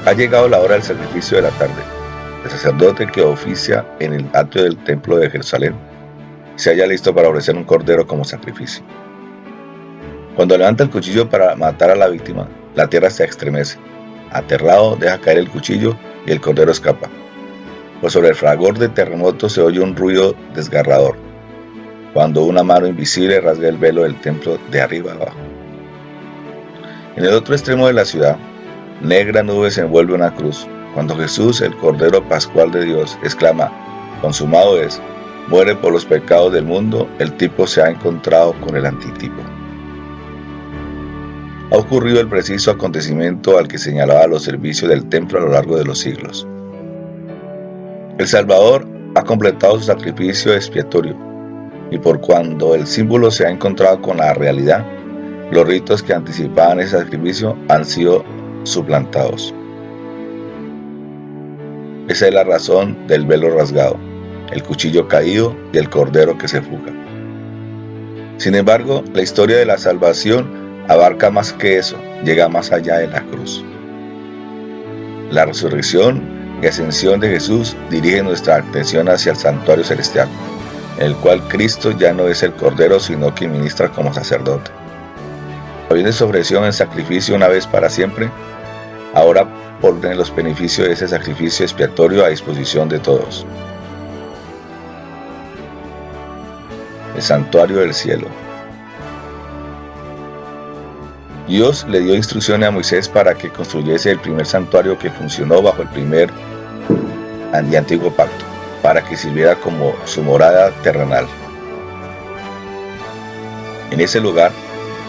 Ha llegado la hora del sacrificio de la tarde. El sacerdote que oficia en el atrio del templo de Jerusalén se halla listo para ofrecer un cordero como sacrificio. Cuando levanta el cuchillo para matar a la víctima, la tierra se estremece. Aterrado, deja caer el cuchillo y el cordero escapa. Pues sobre el fragor del terremoto se oye un ruido desgarrador, cuando una mano invisible rasga el velo del templo de arriba a abajo. En el otro extremo de la ciudad, negra nube se envuelve una cruz. Cuando Jesús, el Cordero Pascual de Dios, exclama: "Consumado es", muere por los pecados del mundo, el tipo se ha encontrado con el antitipo. Ha ocurrido el preciso acontecimiento al que señalaba los servicios del templo a lo largo de los siglos. El Salvador ha completado su sacrificio expiatorio, y por cuando el símbolo se ha encontrado con la realidad, los ritos que anticipaban ese sacrificio han sido suplantados. Esa es la razón del velo rasgado, el cuchillo caído y el cordero que se fuga. Sin embargo, la historia de la salvación abarca más que eso, llega más allá de la cruz. La resurrección y ascensión de Jesús dirige nuestra atención hacia el santuario celestial, en el cual Cristo ya no es el Cordero, sino que ministra como sacerdote. Habiendo se ofreció en sacrificio una vez para siempre, ahora pone los beneficios de ese sacrificio expiatorio a disposición de todos. El santuario del cielo. Dios le dio instrucciones a Moisés para que construyese el primer santuario que funcionó bajo el primer y antiguo pacto, para que sirviera como su morada terrenal. En ese lugar,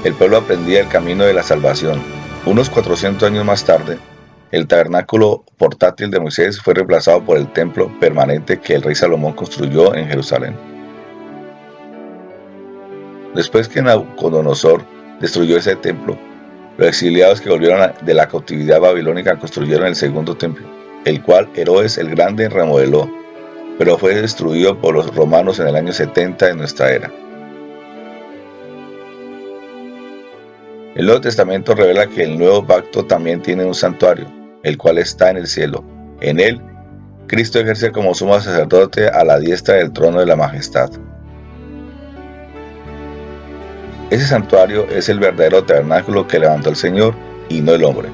el pueblo aprendía el camino de la salvación. Unos 400 años más tarde, el tabernáculo portátil de Moisés fue reemplazado por el templo permanente que el rey Salomón construyó en Jerusalén. Después que Nabucodonosor destruyó ese templo, los exiliados que volvieron de la cautividad babilónica construyeron el segundo templo, el cual Herodes el Grande remodeló, pero fue destruido por los romanos en el año 70 de nuestra era. El Nuevo Testamento revela que el nuevo pacto también tiene un santuario, el cual está en el cielo. En él, Cristo ejerce como sumo sacerdote a la diestra del trono de la majestad. Ese santuario es el verdadero tabernáculo que levantó el Señor y no el hombre.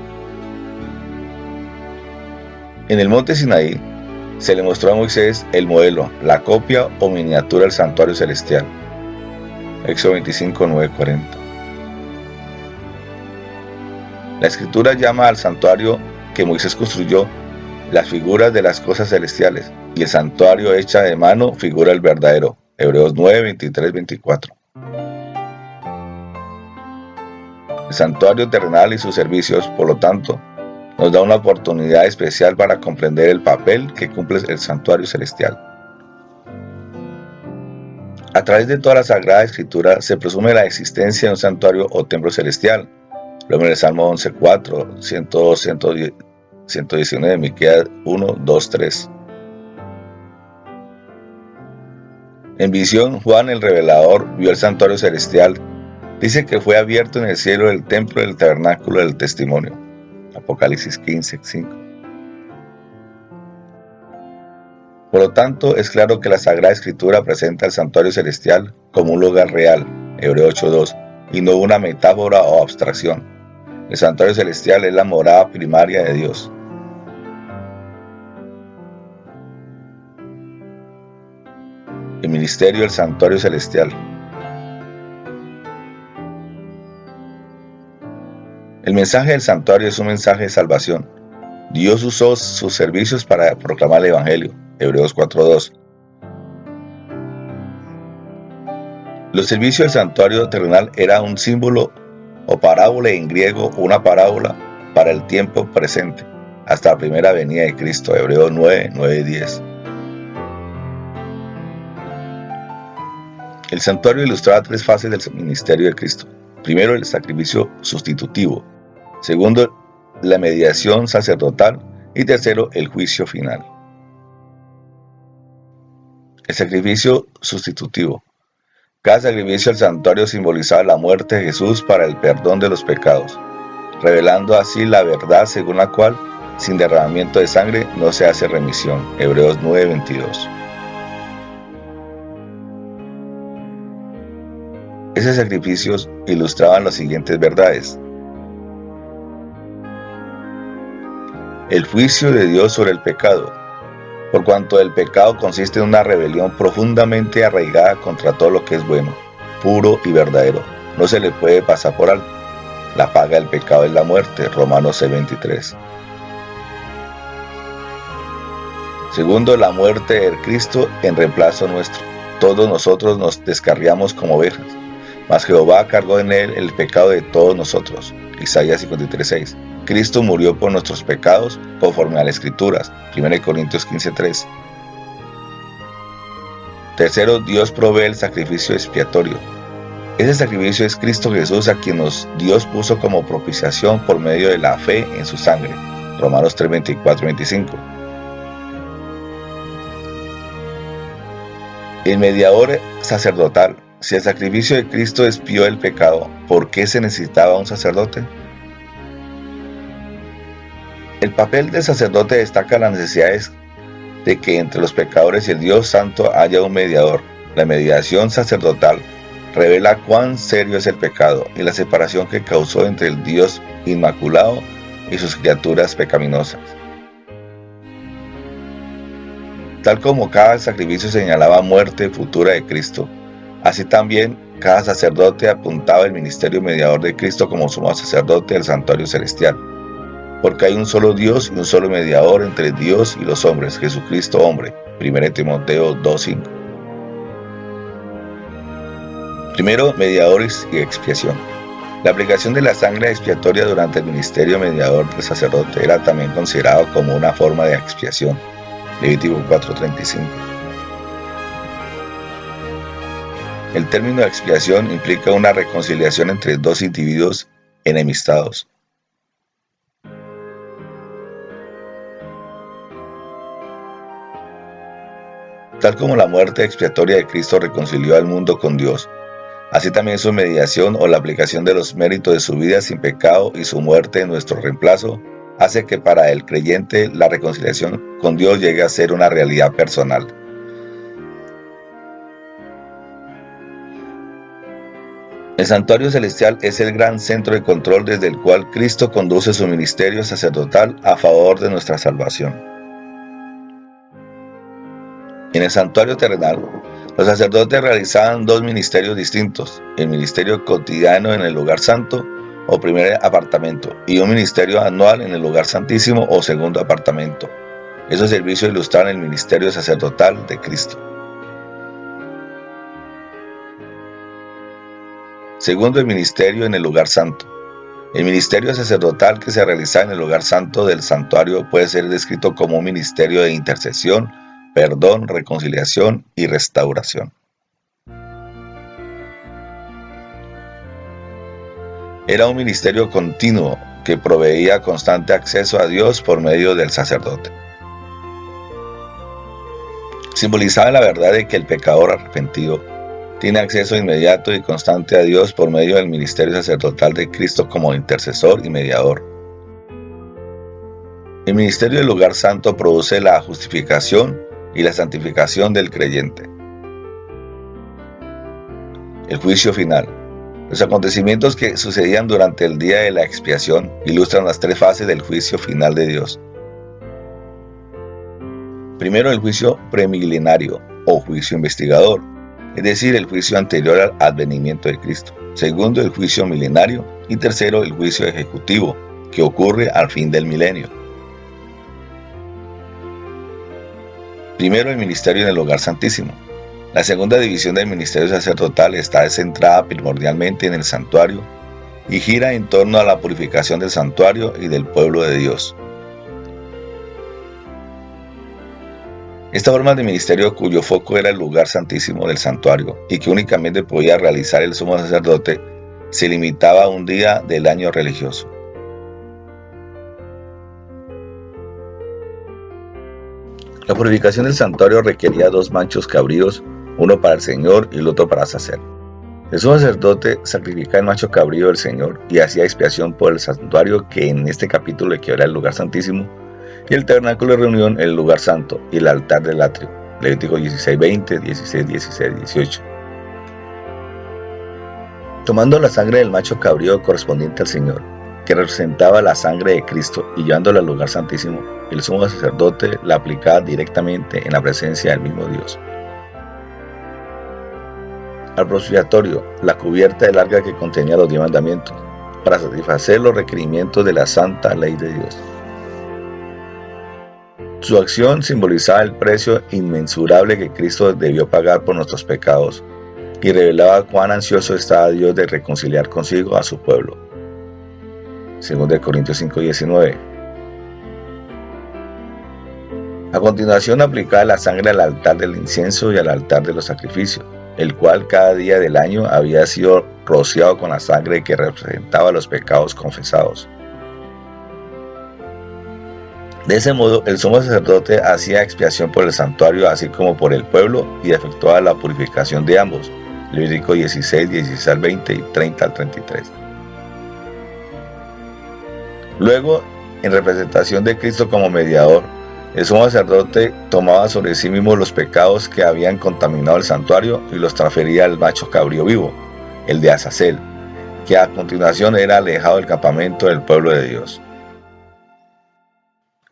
En el monte Sinaí se le mostró a Moisés el modelo, la copia o miniatura del santuario celestial. Éxodo 25, 9-40. La Escritura llama al santuario que Moisés construyó las figuras de las cosas celestiales, y el santuario hecha de mano figura el verdadero. Hebreos 9, 23-24. El santuario terrenal y sus servicios, por lo tanto, nos da una oportunidad especial para comprender el papel que cumple el santuario celestial. A través de toda la Sagrada Escritura se presume la existencia de un santuario o templo celestial. Lo vemos en el Salmo 11:4, 102, 119, Miqueas 1, 2, 3. En visión, Juan el Revelador vio el santuario celestial. Dice que fue abierto en el cielo el templo del tabernáculo del testimonio. Apocalipsis 15:5. Por lo tanto, es claro que la Sagrada Escritura presenta el santuario celestial como un lugar real, Hebreos 8:2, y no una metáfora o abstracción. El santuario celestial es la morada primaria de Dios. El ministerio del santuario celestial. El mensaje del santuario es un mensaje de salvación. Dios usó sus servicios para proclamar el Evangelio. Hebreos 4:2. Los servicios del santuario terrenal era un símbolo o parábola en griego, una parábola para el tiempo presente, hasta la primera venida de Cristo. Hebreos 9, 9-10. El santuario ilustraba tres fases del ministerio de Cristo. Primero, el sacrificio sustitutivo. Segundo, la mediación sacerdotal. Y tercero, el juicio final. El sacrificio sustitutivo. Cada sacrificio del santuario simbolizaba la muerte de Jesús para el perdón de los pecados, revelando así la verdad según la cual sin derramamiento de sangre no se hace remisión. Hebreos 9:22. Esos sacrificios ilustraban las siguientes verdades. El juicio de Dios sobre el pecado. Por cuanto el pecado consiste en una rebelión profundamente arraigada contra todo lo que es bueno, puro y verdadero, no se le puede pasar por alto. La paga del pecado es la muerte. Romanos 6:23. Segundo, la muerte de Cristo en reemplazo nuestro. Todos nosotros nos descarriamos como ovejas, mas Jehová cargó en él el pecado de todos nosotros. Isaías 53:6. Cristo murió por nuestros pecados conforme a las Escrituras. 1 Corintios 15:3. Tercero, Dios provee el sacrificio expiatorio. Ese sacrificio es Cristo Jesús, a quien Dios puso como propiciación por medio de la fe en su sangre. Romanos 3:24-25. El mediador sacerdotal. Si el sacrificio de Cristo expió el pecado, ¿por qué se necesitaba un sacerdote? El papel del sacerdote destaca las necesidades de que entre los pecadores y el Dios Santo haya un mediador. La mediación sacerdotal revela cuán serio es el pecado y la separación que causó entre el Dios Inmaculado y sus criaturas pecaminosas. Tal como cada sacrificio señalaba muerte futura de Cristo, así también cada sacerdote apuntaba el ministerio mediador de Cristo como sumo sacerdote del santuario celestial. Porque hay un solo Dios y un solo mediador entre Dios y los hombres, Jesucristo hombre. 1 Timoteo 2:5. Primero, mediadores y expiación. La aplicación de la sangre expiatoria durante el ministerio mediador del sacerdote era también considerado como una forma de expiación. Levítico 4:35. El término expiación implica una reconciliación entre dos individuos enemistados. Tal como la muerte expiatoria de Cristo reconcilió al mundo con Dios, así también su mediación o la aplicación de los méritos de su vida sin pecado y su muerte en nuestro reemplazo hace que para el creyente la reconciliación con Dios llegue a ser una realidad personal. El santuario celestial es el gran centro de control desde el cual Cristo conduce su ministerio sacerdotal a favor de nuestra salvación. En el santuario terrenal, los sacerdotes realizaban dos ministerios distintos: el ministerio cotidiano en el lugar santo o primer apartamento y un ministerio anual en el lugar santísimo o segundo apartamento. Esos servicios ilustran el ministerio sacerdotal de Cristo. Segundo, el ministerio en el lugar santo. El ministerio sacerdotal que se realiza en el lugar santo del santuario puede ser descrito como un ministerio de intercesión, perdón, reconciliación y restauración. Era un ministerio continuo que proveía constante acceso a Dios por medio del sacerdote. Simbolizaba la verdad de que el pecador arrepentido tiene acceso inmediato y constante a Dios por medio del ministerio sacerdotal de Cristo como intercesor y mediador. El ministerio del lugar santo produce la justificación y la santificación del creyente. El juicio final. Los acontecimientos que sucedían durante el día de la expiación ilustran las tres fases del juicio final de Dios. Primero, el juicio premilenario o juicio investigador, es decir, el juicio anterior al advenimiento de Cristo. Segundo, el juicio milenario. Y tercero, el juicio ejecutivo, que ocurre al fin del milenio. Primero, el ministerio en el lugar santísimo. La segunda división del ministerio sacerdotal está centrada primordialmente en el santuario y gira en torno a la purificación del santuario y del pueblo de Dios. Esta forma de ministerio, cuyo foco era el lugar santísimo del santuario y que únicamente podía realizar el sumo sacerdote, se limitaba a un día del año religioso. La purificación del santuario requería 2 machos cabríos, uno para el Señor y el otro para sacer. El sumo sacerdote sacrificaba el macho cabrío del Señor y hacía expiación por el santuario, que en este capítulo equivale al lugar santísimo, y el tabernáculo de reunión el lugar santo y el altar del atrio. Levítico 16:20, 16, 18. Tomando la sangre del macho cabrío correspondiente al Señor, que representaba la sangre de Cristo, y llevándola al lugar santísimo, el sumo sacerdote la aplicaba directamente en la presencia del mismo Dios. Al propiciatorio, la cubierta del arca que contenía los 10 mandamientos, para satisfacer los requerimientos de la santa ley de Dios. Su acción simbolizaba el precio inmensurable que Cristo debió pagar por nuestros pecados y revelaba cuán ansioso estaba Dios de reconciliar consigo a su pueblo. 2 Corintios 5:19. A continuación aplicaba la sangre al altar del incienso y al altar de los sacrificios, el cual cada día del año había sido rociado con la sangre que representaba los pecados confesados. De ese modo, el sumo sacerdote hacía expiación por el santuario así como por el pueblo y efectuaba la purificación de ambos. Levítico 16, 16 al 20 y 30 al 33. Luego, en representación de Cristo como mediador, el sumo sacerdote tomaba sobre sí mismo los pecados que habían contaminado el santuario y los transfería al macho cabrío vivo, el de Azazel, que a continuación era alejado del campamento del pueblo de Dios.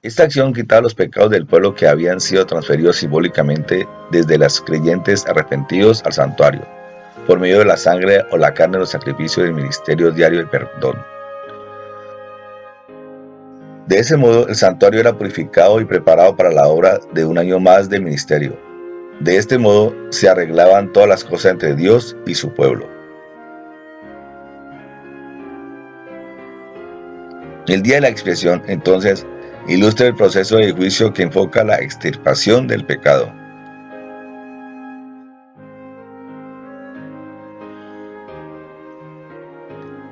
Esta acción quitaba los pecados del pueblo que habían sido transferidos simbólicamente desde los creyentes arrepentidos al santuario, por medio de la sangre o la carne de los sacrificios del ministerio diario del perdón. De ese modo, el santuario era purificado y preparado para la obra de un año más de ministerio. De este modo, se arreglaban todas las cosas entre Dios y su pueblo. El día de la expiación, entonces, ilustra el proceso de juicio que enfoca la extirpación del pecado.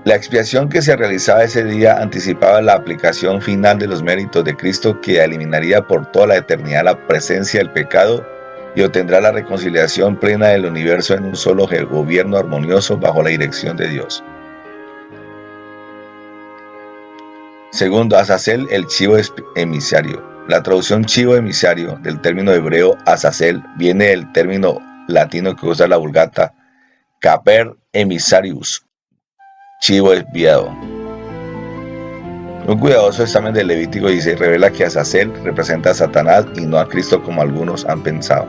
La expiación que se realizaba ese día anticipaba la aplicación final de los méritos de Cristo, que eliminaría por toda la eternidad la presencia del pecado y obtendrá la reconciliación plena del universo en un solo gobierno armonioso bajo la dirección de Dios. Segundo, Azazel, el chivo emisario. La traducción chivo emisario del término hebreo Azazel viene del término latino que usa la Vulgata, caper emisarius, chivo enviado. Un cuidadoso examen del Levítico 16 revela que Azazel representa a Satanás y no a Cristo como algunos han pensado.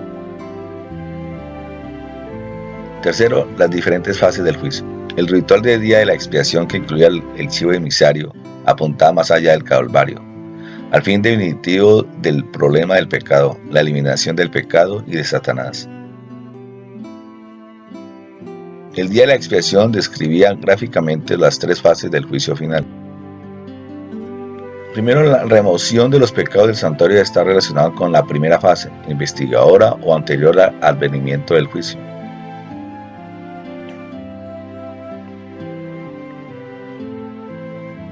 Tercero, las diferentes fases del juicio. El ritual del día de la expiación, que incluía el chivo emisario, apuntaba más allá del Calvario, al fin definitivo del problema del pecado, la eliminación del pecado y de Satanás. El día de la expiación describía gráficamente las 3 fases del juicio final. Primero, la remoción de los pecados del santuario está relacionada con la primera fase, investigadora o anterior al advenimiento del juicio.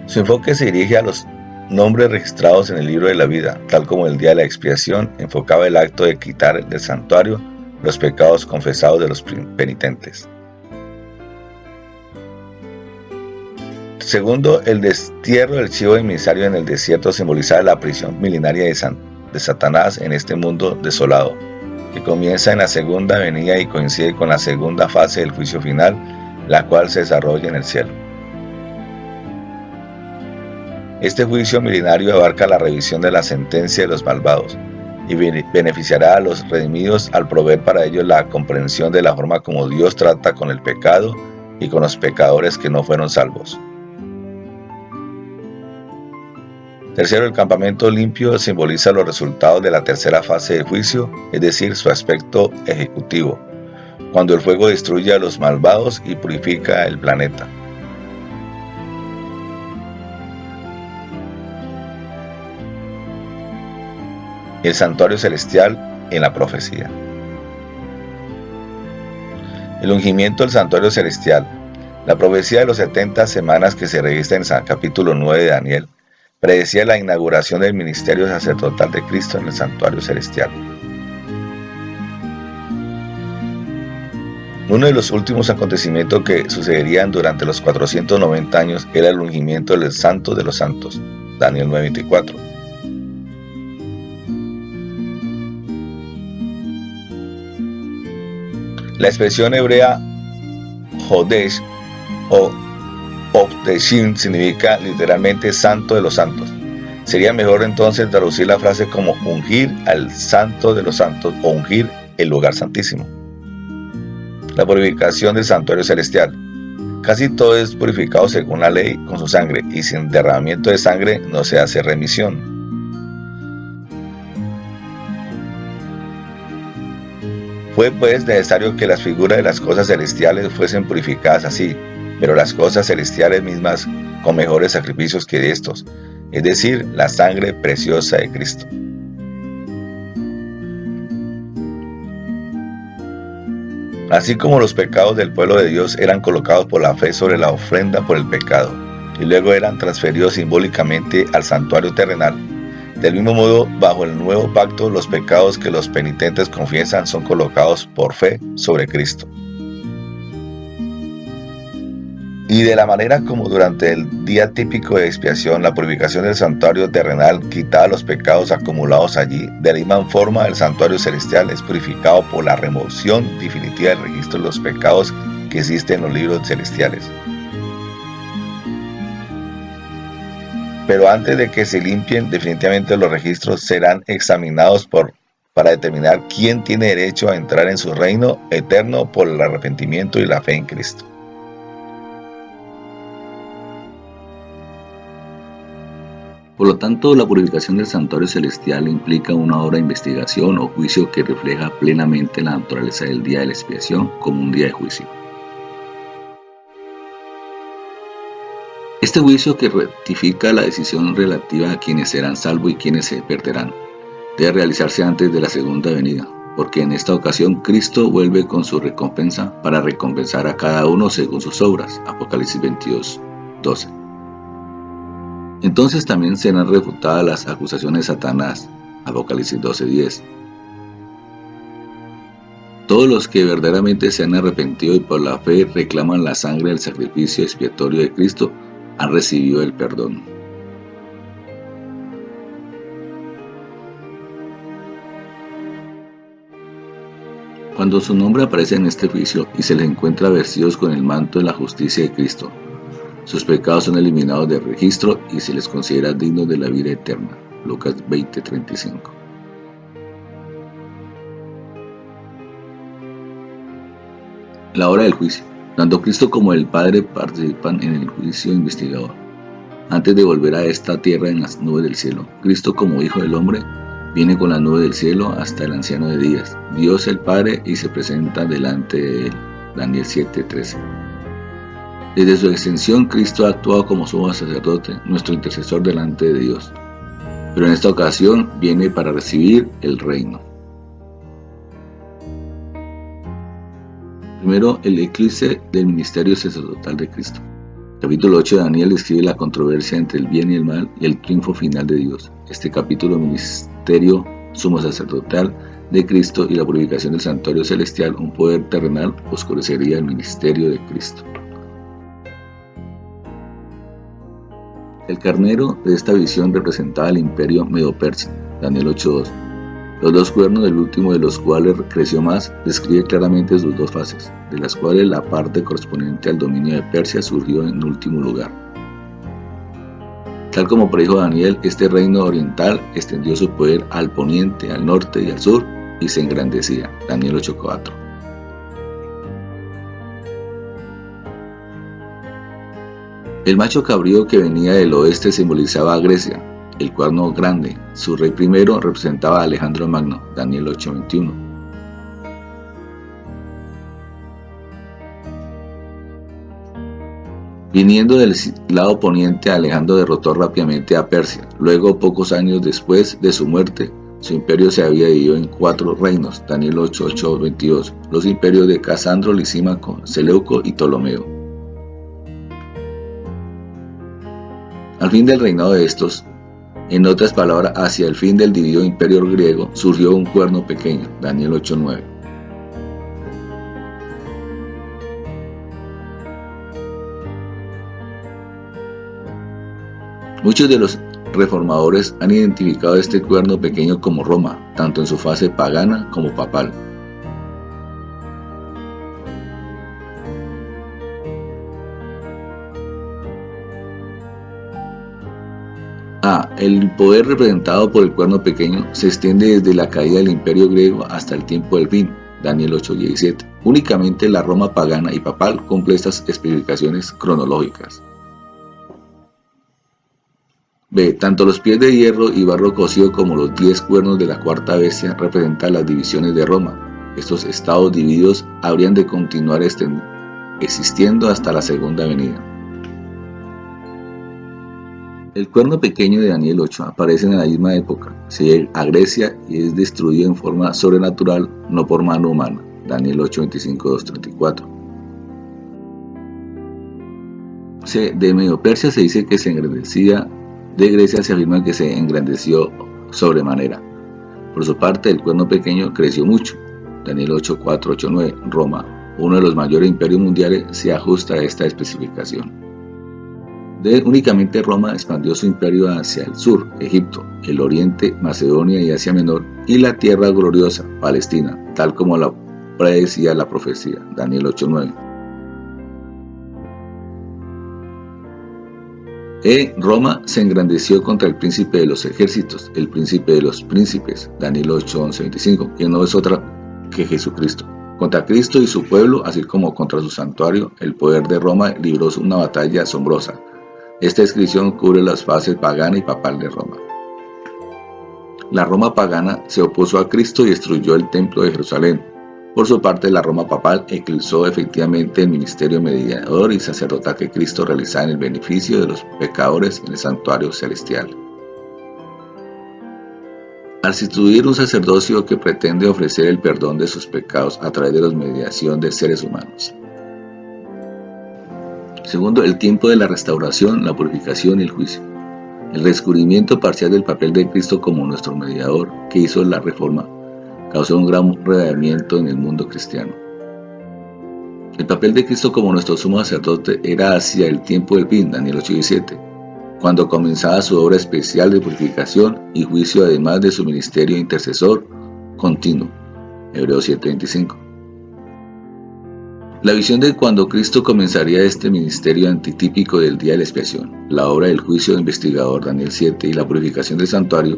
Su enfoque se dirige a los nombres registrados en el libro de la vida, tal como el día de la expiación enfocaba el acto de quitar del santuario los pecados confesados de los penitentes. Segundo, el destierro del chivo emisario en el desierto simbolizaba la prisión milenaria de Satanás en este mundo desolado, que comienza en la segunda venida y coincide con la segunda fase del juicio final, la cual se desarrolla en el cielo. Este juicio milenario abarca la revisión de la sentencia de los malvados y beneficiará a los redimidos al proveer para ellos la comprensión de la forma como Dios trata con el pecado y con los pecadores que no fueron salvos. Tercero, el campamento limpio simboliza los resultados de la tercera fase del juicio, es decir, su aspecto ejecutivo, cuando el fuego destruye a los malvados y purifica el planeta. El santuario celestial en la profecía. El ungimiento del santuario celestial. La profecía de los 70 semanas que se registra en el capítulo 9 de Daniel predecía la inauguración del ministerio sacerdotal de Cristo en el santuario celestial. Uno de los últimos acontecimientos que sucederían durante los 490 años era el ungimiento del Santo de los Santos, Daniel 9:24. La expresión hebrea Hodesh o Okdeshim significa literalmente santo de los santos. Sería mejor entonces traducir la frase como ungir al santo de los santos o ungir el lugar santísimo. La purificación del santuario celestial. Casi todo es purificado según la ley con su sangre, y sin derramamiento de sangre no se hace remisión. Fue pues necesario que las figuras de las cosas celestiales fuesen purificadas así, pero las cosas celestiales mismas con mejores sacrificios que estos, es decir, la sangre preciosa de Cristo. Así como los pecados del pueblo de Dios eran colocados por la fe sobre la ofrenda por el pecado, y luego eran transferidos simbólicamente al santuario terrenal, del mismo modo, bajo el nuevo pacto, los pecados que los penitentes confiesan son colocados por fe sobre Cristo. Y de la manera como durante el día típico de expiación, la purificación del santuario terrenal quitaba los pecados acumulados allí, de la misma forma el santuario celestial es purificado por la remoción definitiva del registro de los pecados que existen en los libros celestiales. Pero antes de que se limpien definitivamente los registros, serán examinados para determinar quién tiene derecho a entrar en su reino eterno por el arrepentimiento y la fe en Cristo. Por lo tanto, la purificación del santuario celestial implica una obra de investigación o juicio que refleja plenamente la naturaleza del día de la expiación como un día de juicio. Este juicio, que rectifica la decisión relativa a quienes serán salvos y quienes se perderán, debe realizarse antes de la segunda venida, porque en esta ocasión Cristo vuelve con su recompensa para recompensar a cada uno según sus obras. Apocalipsis 22:12. Entonces también serán refutadas las acusaciones de Satanás. Apocalipsis 12:10. Todos los que verdaderamente se han arrepentido y por la fe reclaman la sangre del sacrificio expiatorio de Cristo han recibido el perdón. Cuando su nombre aparece en este juicio y se les encuentra vestidos con el manto de la justicia de Cristo, sus pecados son eliminados del registro y se les considera dignos de la vida eterna. Lucas 20:35. La hora del juicio. Tanto Cristo como el Padre participan en el juicio investigador. Antes de volver a esta tierra en las nubes del cielo, Cristo como Hijo del Hombre viene con las nubes del cielo hasta el Anciano de Días, Dios el Padre, y se presenta delante de él. Daniel 7:13. Desde su extensión, Cristo ha actuado como sumo sacerdote, nuestro intercesor delante de Dios. Pero en esta ocasión viene para recibir el reino. Primero, el eclipse del ministerio sacerdotal de Cristo. Capítulo 8 de Daniel describe la controversia entre el bien y el mal y el triunfo final de Dios. Este capítulo, ministerio sumo sacerdotal de Cristo y la purificación del santuario celestial, un poder terrenal, oscurecería el ministerio de Cristo. El carnero de esta visión representaba el imperio medo-persa. Daniel 8:2. Los dos cuernos, del último de los cuales creció más, describe claramente sus dos fases, de las cuales la parte correspondiente al dominio de Persia surgió en último lugar. Tal como predijo Daniel, este reino oriental extendió su poder al poniente, al norte y al sur, y se engrandecía. Daniel 8:4. El macho cabrío que venía del oeste simbolizaba a Grecia. El cuerno grande, su rey primero, representaba a Alejandro Magno. Daniel 8:21. Viniendo del lado poniente, Alejandro derrotó rápidamente a Persia. Luego, pocos años después de su muerte, su imperio se había dividido en 4 reinos. Daniel 8:8-22. Los imperios de Casandro, Lisímaco, Seleuco y Ptolomeo. Al fin del reinado de estos, en otras palabras, hacia el fin del dividido imperio griego, surgió un cuerno pequeño. Daniel 8:9. Muchos de los reformadores han identificado este cuerno pequeño como Roma, tanto en su fase pagana como papal. El poder representado por el cuerno pequeño se extiende desde la caída del imperio griego hasta el tiempo del fin, Daniel 8:17. Únicamente la Roma pagana y papal cumple estas especificaciones cronológicas. B. Tanto los pies de hierro y barro cocido como los 10 cuernos de la cuarta bestia representan las divisiones de Roma. Estos estados divididos habrían de continuar existiendo hasta la segunda venida. El cuerno pequeño de Daniel 8 aparece en la misma época, se llega a Grecia y es destruido en forma sobrenatural, no por mano humana. Daniel 8, 25-34. C. De Medo-Persia se dice que se engrandecía, de Grecia se afirma que se engrandeció sobremanera. Por su parte, el cuerno pequeño creció mucho. Daniel 8, 4, 8, 9. Roma, uno de los mayores imperios mundiales, se ajusta a esta especificación. Únicamente Roma expandió su imperio hacia el sur, Egipto, el oriente, Macedonia y Asia Menor, y la tierra gloriosa, Palestina, tal como la predecía la profecía, Daniel 8:9. Roma se engrandeció contra el príncipe de los ejércitos, el príncipe de los príncipes, Daniel 8:11-25, que no es otra que Jesucristo. Contra Cristo y su pueblo, así como contra su santuario, el poder de Roma libró una batalla asombrosa. Esta descripción cubre las fases pagana y papal de Roma. La Roma pagana se opuso a Cristo y destruyó el templo de Jerusalén. Por su parte, la Roma papal eclipsó efectivamente el ministerio mediador y sacerdotal que Cristo realizaba en el beneficio de los pecadores en el santuario celestial. Al instituir un sacerdocio que pretende ofrecer el perdón de sus pecados a través de la mediación de seres humanos. Segundo, el tiempo de la restauración, la purificación y el juicio. El descubrimiento parcial del papel de Cristo como nuestro mediador, que hizo la reforma, causó un gran reavivamiento en el mundo cristiano. El papel de Cristo como nuestro sumo sacerdote era hacia el tiempo del fin, Daniel 8:17, cuando comenzaba su obra especial de purificación y juicio, además de su ministerio intercesor continuo, Hebreos 7:25. La visión de cuando Cristo comenzaría este ministerio antitípico del día de la expiación, la obra del juicio del investigador, Daniel 7, y la purificación del santuario,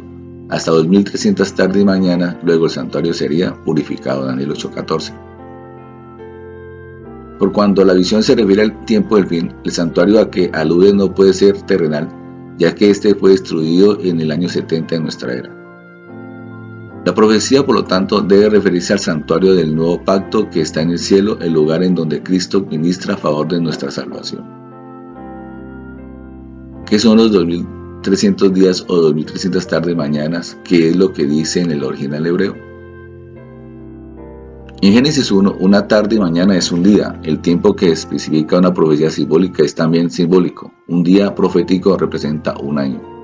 hasta 2300 tarde y mañana, luego el santuario sería purificado, Daniel 8:14. Por cuando la visión se refiere al tiempo del fin, el santuario a que alude no puede ser terrenal, ya que este fue destruido en el año 70 de nuestra era. La profecía, por lo tanto, debe referirse al santuario del nuevo pacto que está en el cielo, el lugar en donde Cristo ministra a favor de nuestra salvación. ¿Qué son los 2300 días o 2300 tardes mañanas? ¿Qué es lo que dice en el original hebreo? En Génesis 1, una tarde y mañana es un día. El tiempo que especifica una profecía simbólica es también simbólico. Un día profético representa un año.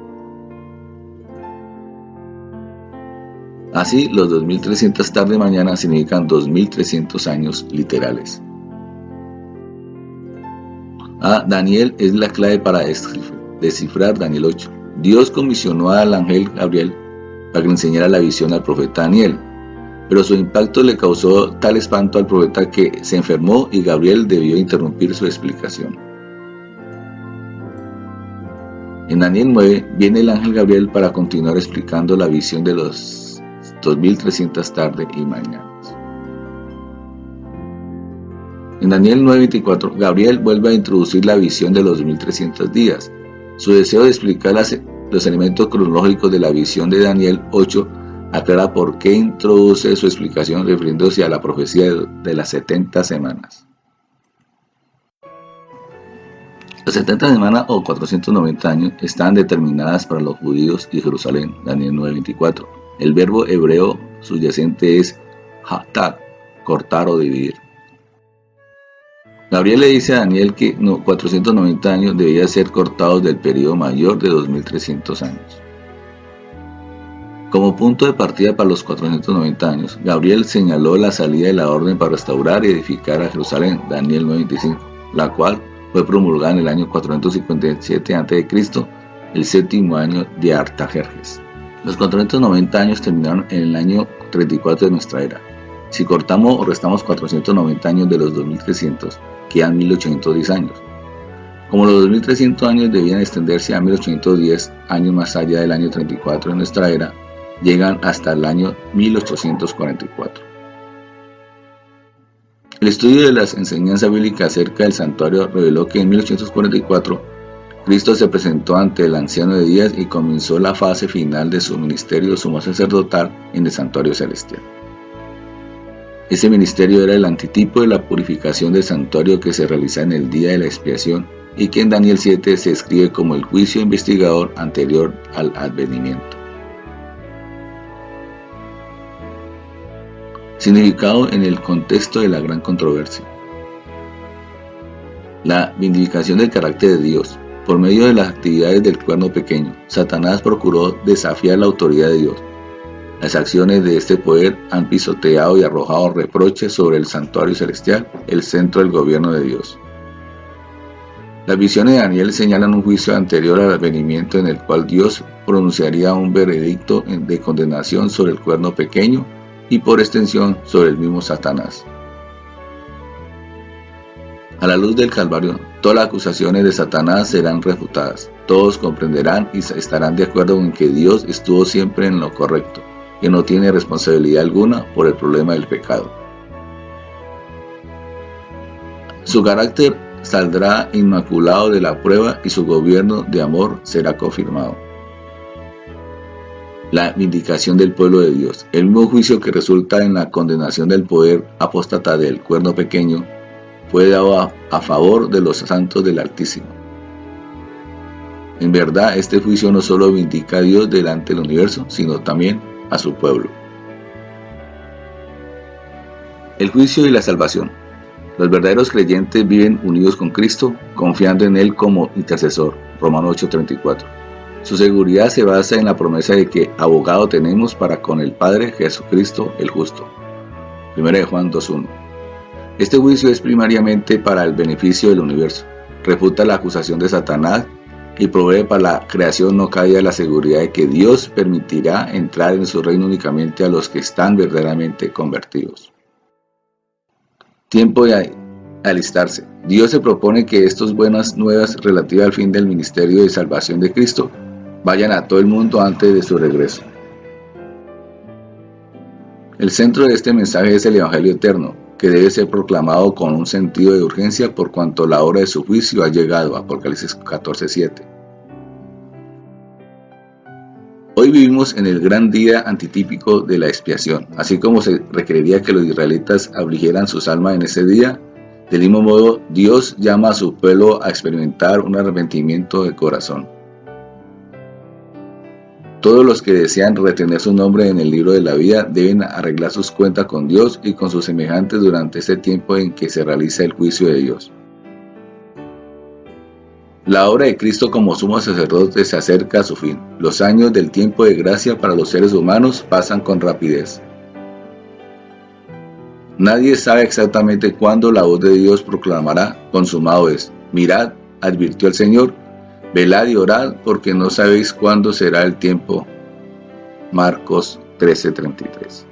Así, los 2300 tarde mañana significan 2300 años literales. Daniel es la clave para descifrar Daniel 8. Dios comisionó al ángel Gabriel para que le enseñara la visión al profeta Daniel, pero su impacto le causó tal espanto al profeta que se enfermó y Gabriel debió interrumpir su explicación. En Daniel 9 viene el ángel Gabriel para continuar explicando la visión de los 2300 tardes y mañanas. En Daniel 9:24, Gabriel vuelve a introducir la visión de los 2300 días. Su deseo de explicar los elementos cronológicos de la visión de Daniel 8 aclara por qué introduce su explicación refiriéndose a la profecía de las 70 semanas. Las 70 semanas o 490 años están determinadas para los judíos y Jerusalén, Daniel 9:24. El verbo hebreo subyacente es hatat, cortar o dividir. Gabriel le dice a Daniel que 490 años debían ser cortados del periodo mayor de 2300 años. Como punto de partida para los 490 años, Gabriel señaló la salida de la orden para restaurar y edificar a Jerusalén, Daniel 9:25, la cual fue promulgada en el año 457 a.C., el séptimo año de Artajerjes. Los 490 años terminaron en el año 34 de nuestra era. Si cortamos o restamos 490 años de los 2300, quedan 1810 años. Como los 2300 años debían extenderse a 1810 años más allá del año 34 de nuestra era, llegan hasta el año 1844. El estudio de las enseñanzas bíblicas acerca del santuario reveló que en 1844 Cristo se presentó ante el anciano de días y comenzó la fase final de su ministerio sumo sacerdotal en el santuario celestial. Ese ministerio era el antitipo de la purificación del santuario que se realiza en el día de la expiación y que en Daniel 7 se escribe como el juicio investigador anterior al advenimiento. Significado en el contexto de la gran controversia. La vindicación del carácter de Dios. Por medio de las actividades del cuerno pequeño, Satanás procuró desafiar la autoridad de Dios. Las acciones de este poder han pisoteado y arrojado reproches sobre el santuario celestial, el centro del gobierno de Dios. Las visiones de Daniel señalan un juicio anterior al advenimiento en el cual Dios pronunciaría un veredicto de condenación sobre el cuerno pequeño y por extensión sobre el mismo Satanás. A la luz del Calvario, todas las acusaciones de Satanás serán refutadas. Todos comprenderán y estarán de acuerdo en que Dios estuvo siempre en lo correcto, que no tiene responsabilidad alguna por el problema del pecado. Su carácter saldrá inmaculado de la prueba y su gobierno de amor será confirmado. La vindicación del pueblo de Dios. El mismo juicio que resulta en la condenación del poder apóstata del cuerno pequeño fue dado a favor de los santos del Altísimo. En verdad, este juicio no solo vindica a Dios delante del universo, sino también a su pueblo. El juicio y la salvación. Los verdaderos creyentes viven unidos con Cristo, confiando en Él como intercesor. Romanos 8:34. Su seguridad se basa en la promesa de que abogado tenemos para con el Padre, Jesucristo el justo. 1 Juan 2:1. Este juicio es primariamente para el beneficio del universo. Refuta la acusación de Satanás y provee para la creación no caída la seguridad de que Dios permitirá entrar en su reino únicamente a los que están verdaderamente convertidos. Tiempo de alistarse. Dios se propone que estas buenas nuevas relativas al fin del ministerio de salvación de Cristo vayan a todo el mundo antes de su regreso. El centro de este mensaje es el Evangelio eterno, que debe ser proclamado con un sentido de urgencia por cuanto la hora de su juicio ha llegado. Apocalipsis 14:7. Hoy vivimos en el gran día antitípico de la expiación. Así como se requeriría que los israelitas afligieran sus almas en ese día, del mismo modo Dios llama a su pueblo a experimentar un arrepentimiento de corazón. Todos los que desean retener su nombre en el libro de la vida deben arreglar sus cuentas con Dios y con sus semejantes durante ese tiempo en que se realiza el juicio de Dios. La obra de Cristo como sumo sacerdote se acerca a su fin. Los años del tiempo de gracia para los seres humanos pasan con rapidez. Nadie sabe exactamente cuándo la voz de Dios proclamará: consumado es. Mirad, advirtió el Señor, velad y orad, porque no sabéis cuándo será el tiempo. Marcos 13:33.